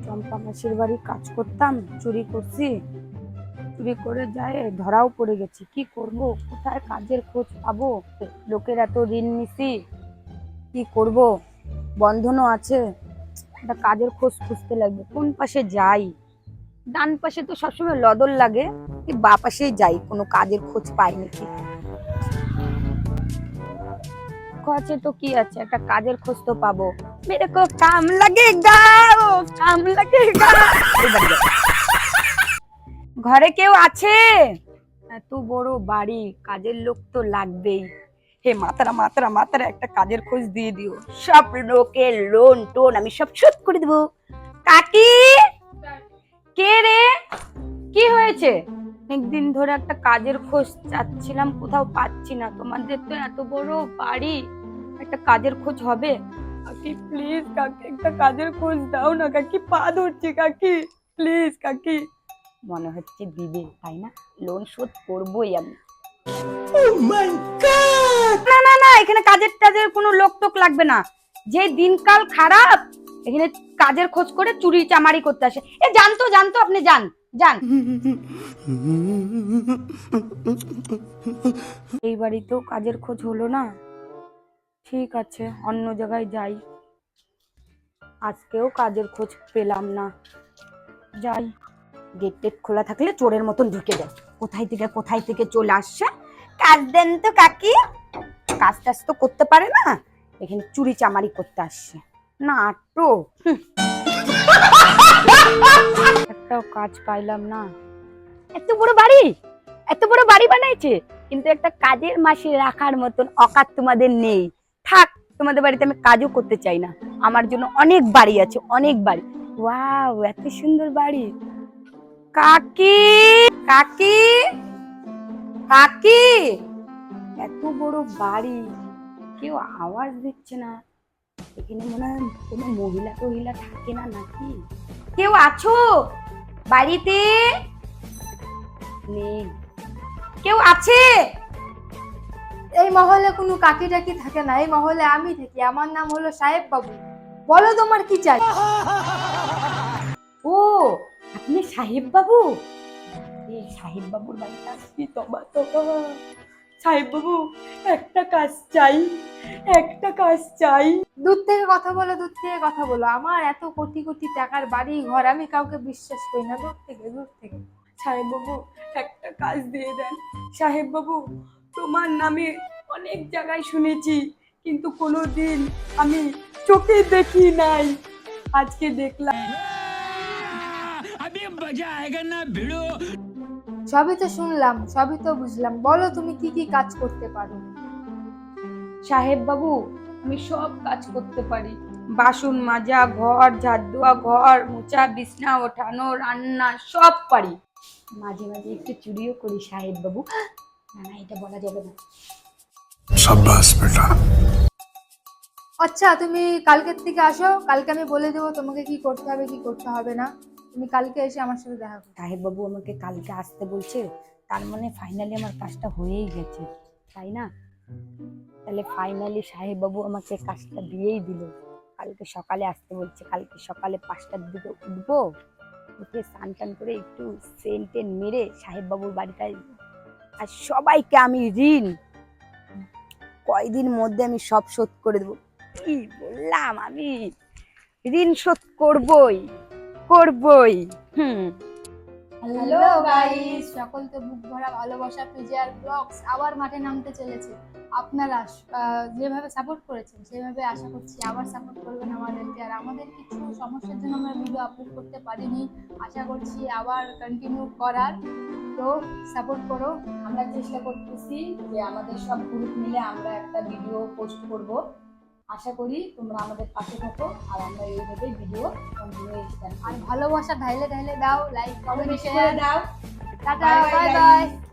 চম্পা মাসির বাড়ি কাজ করতাম, চুরি করছি, চুরি করে যায় ধরাও পড়ে গেছি। কি করব, কোথায় কাজের খোঁজ পাবো? লোকের এত ঋণ নিছি, কি করব, বন্ধনও আছে, একটা কাজের খোঁজ খুঁজতে লাগবে। কোন পাশে যাই? ডান পাশে তো সবসময় লদর লাগে, কি বা পাশেই যাই, কোনো কাজের খোঁজ পাই নাকি। আছে তো কি আছে, একটা কাজের খোঁজ তো পাবো। মেরে কো কাম লাগেগা, ও কাম লাগেগা। ঘরে কেউ আছে? এত বড় বাড়ি, কাজের লোক তো লাগবেই। হে মাতারা মাতারা মাতারা, একটা কাজের খোঁজ দিয়ে দিও। সব লোকের লোন টোন আমি সব শোধ করে দেবো। কাকি, কে রে? কি হয়েছে? অনেকদিন ধরে একটা কাজের খোঁজ চাচ্ছিলাম, কোথাও পাচ্ছি না। তোমাদের তো এত বড় বাড়ি, একটা কাজের খোঁজ হবে? কাকি প্লিজ, কাকি একটা কাজের খোঁজ দাও না কাকি, পা ধরছি কাকি, প্লিজ কাকি। মনে হচ্ছে দিবে, তাই না? লোন শোধ করবোই আমি। Oh my God! না না না, এখানে কাজের টাজের কোনো লোক টোক লাগবে না। যে দিনকাল খারাপ, এখানে কাজের খোঁজ করে চুরি চামারি করতে আসে। এ জানতো জানতো, আপনি যান যান। এই বাড়িতেও কাজের খোঁজ হলো না, ঠিক আছে অন্য জায়গায় যাই। আজকেও কাজের খোঁজ পেলাম না, যাই। গেট টেট খোলা থাকলে চোরের মতন ঢুকে যায়, কোথায় থেকে চলে আসছে। কাজ দেন তো কাকি, কাজ টাজ তো করতে পারে না, এখানে চুরি চামারি করতে আসছে। নাটো একটাও কাজ পাইলাম না। এত বড় বাড়ি বানাইছে, কিন্তু একটা কাজের মাসি রাখার মতন অকাত তোমাদের নেই। থাক, তোমাদের বাড়িতে আমি কাজও করতে চাই না। আমার জন্য অনেক বাড়ি আছে, অনেক বাড়ি। ওয়াও, এত সুন্দর বাড়ি। কাকি কাকি কাকি, এত বড় বাড়ি, কেউ আওয়াজ দিচ্ছে না। এখানে মনে হয় কোনো মহিলা টহিলা থাকে না নাকি? কেউ আছো বাড়িতে? নেই। কেউ আছে? এই মহলে কোনো কাকি টাকি থাকে না, এই মহলে আমি থাকি। আমার নাম হলো সাহেব বাবু। বলো তোমার কি চাই? ও, আপনি সাহেব বাবু? এই সাহেব বাবুর বাড়িতে আসছি, তবা তবা। সাহেব বাবু, একটা কাজ চাই, একটা কাজ চাই। দূর থেকে কথা বলো, দূর থেকে কথা বলো। আমার এত কোটি কোটি টাকার বাড়ি ঘর, আমি কাউকে বিশ্বাস করি না। দূর থেকে। সাহেব বাবু, একটা কাজ দিয়ে দেন। সাহেব বাবু, তোমার নামে অনেক জায়গায় শুনেছি, কিন্তু কোনোদিন আমি চোখে দেখি নাই, আজকে দেখলাম। সবই তো শুনলাম, সবই তো বুঝলাম। বলো তুমি কি কি কাজ করতে পারো? সাহেব বাবু, আমি সব কাজ করতে পারি। বাসন মাজা, ঘর ঝাড় দেওয়া, ঘর মোছা, বিছনা ওঠানো, রান্না সব পারি। মাঝে মাঝে একটু চুরিও করি সাহেব বাবু। না না, এটা বলা যাবে না। शाबाश बेटा। আচ্ছা, তুমি কালকের থেকে আসো, কালকে আমি বলে দেবো তোমাকে কি করতে হবে কি করতে হবে না। তুমি কালকে এসে আমার সাথে দেখা করো। সাহেব বাবু আমাকে কালকে আসতে বলছে, তার মানে ফাইনালি আমার কাজটা হয়েই গেছে, তাই না? তাহলে ফাইনালি সাহেব বাবু আমাকে কাজটা দিয়েই দিল। কালকে সকালে আসতে বলছে, কালকে সকালে 5টার দিকে উঠবো, উঠে স্নান টান করে একটু সেন্ট টেন মেরে সাহেব বাবুর বাড়িটায়, আর সবাইকে আমি ঋণ কয়দিন মধ্যে আমি সব শোধ করে দেবো। কি বললাম, আমি ঋণ শোধ করবই করবই। হ্যালো গাইস, সকল তো বুক ভরা ভালোবাসা পিজিআর ব্লগস আবার মাঠে নামতে চলেছে। আপনারা যেভাবে সাপোর্ট করেছেন সেভাবে আশা করছি আবার সাপোর্ট করবেন আমাদেরকে। আর আমাদের কিছু সমস্যার জন্য আমরা ভিডিও আপলোড করতে পারিনি, আশা করছি আবার কন্টিনিউ করার। তো সাপোর্ট করো। আমরা চেষ্টা করতেছি যে আমাদের সব গ্রুপ মিলে আমরা একটা ভিডিও পোস্ট করব। আশা করি তোমরা আমাদের পাশে থাকো, আর আমরা এইভাবে ভিডিও কন্টিনিউ আর ভালোবাসা ঢাইলে ঢাইলে দাও, লাইক কমেন্ট করে শেয়ার দাও। টাটা, Bye bye, bye guys. By.